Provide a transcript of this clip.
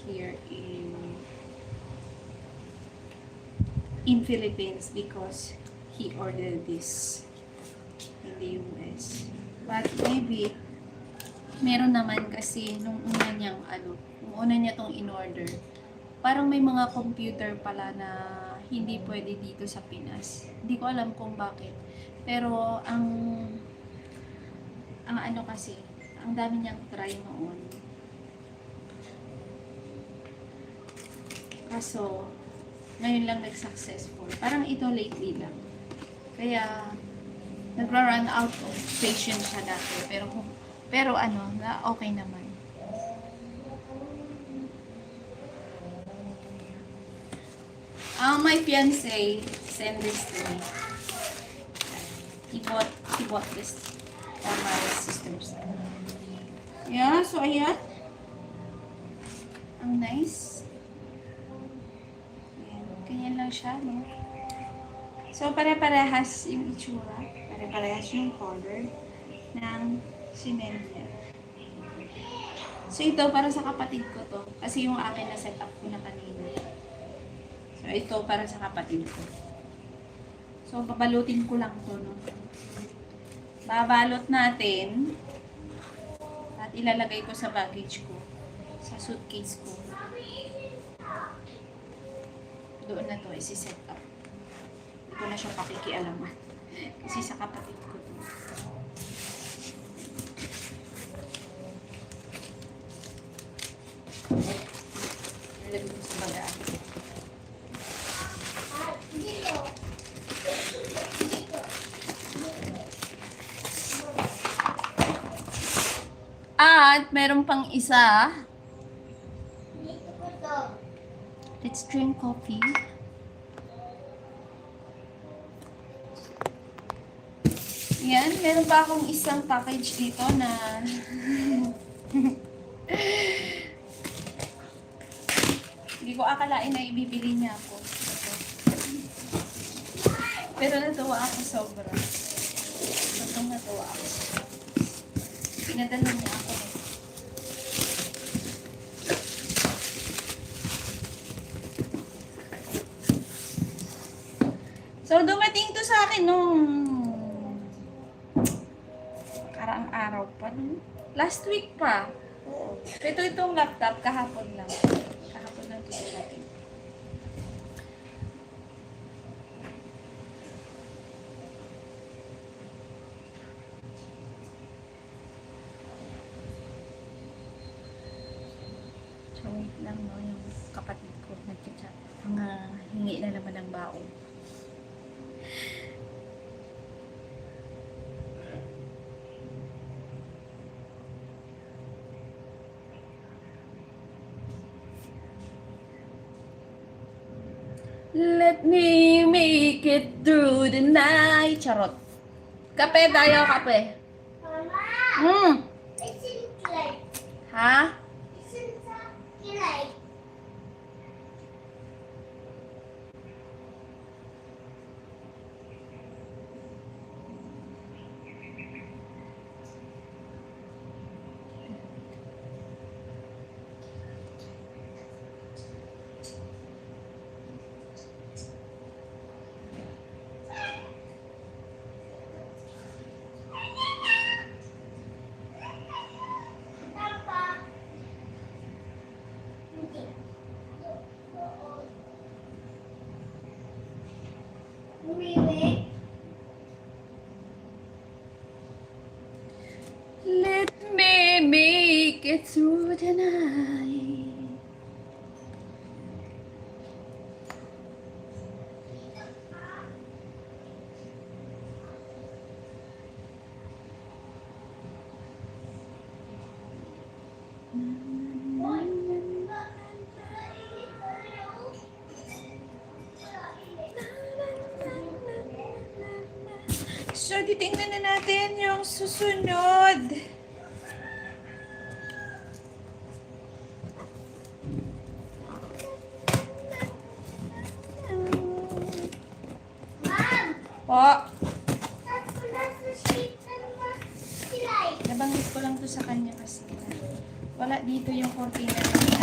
here in Philippines because he ordered this in the US. But maybe meron naman kasi nung una niya tong in-order. Parang may mga computer pala na hindi pwede dito sa Pinas. Hindi ko alam kung bakit. Pero ang ano kasi, ang dami niyang try noon. Kaso, ngayon lang nag-successful. Parang ito lately lang. Kaya, nagra-run out of patience siya dati. Pero ano, na okay naman. My fiancé sent this to me. He bought this for my sisters. Yeah, so ayan. Ang nice. Ayan, ganyan lang siya, no? So, pare-parehas yung itsura. Pare-parehas yung color ng sinend niya. So, ito para sa kapatid ko to. Kasi yung akin na set up ko na kanina. So, ito para sa kapatid ko. So, babalutin ko lang to, no? Babalot natin. At ilalagay ko sa baggage ko. Sa suitcase ko. Doon na to, isi-set up. Hindi ko na siya pakikialaman. Kasi sa kapatid ko to. Ilalagay ko sa bagaan. At meron pang isa. Let's drink coffee. Yan, meron pa akong isang package dito na hindi ko akalain na ibibili niya ako. Pero natuwa ako sobra. Sobrang natuwa ako. Pinadala niya ako. So, dumating to sa akin nung karaang araw pa. Last week pa. Oo. Itong laptop, kahapon lang. Kahapon lang ito sa akin. So, wait lang, no, yung kapatid ko nag-chat. Hingi na naman ng baon. Let me make it through the night. Charot. Kape tayo, kape. Mama, isn't like, Ha? isn't that like, Papa? Really? Let me make it through the night. So, titingnan na natin yung susunod. Mom, Po, that's the sheet and the light. nabanggit ko lang to sa kanya kasi wala dito yung cortina.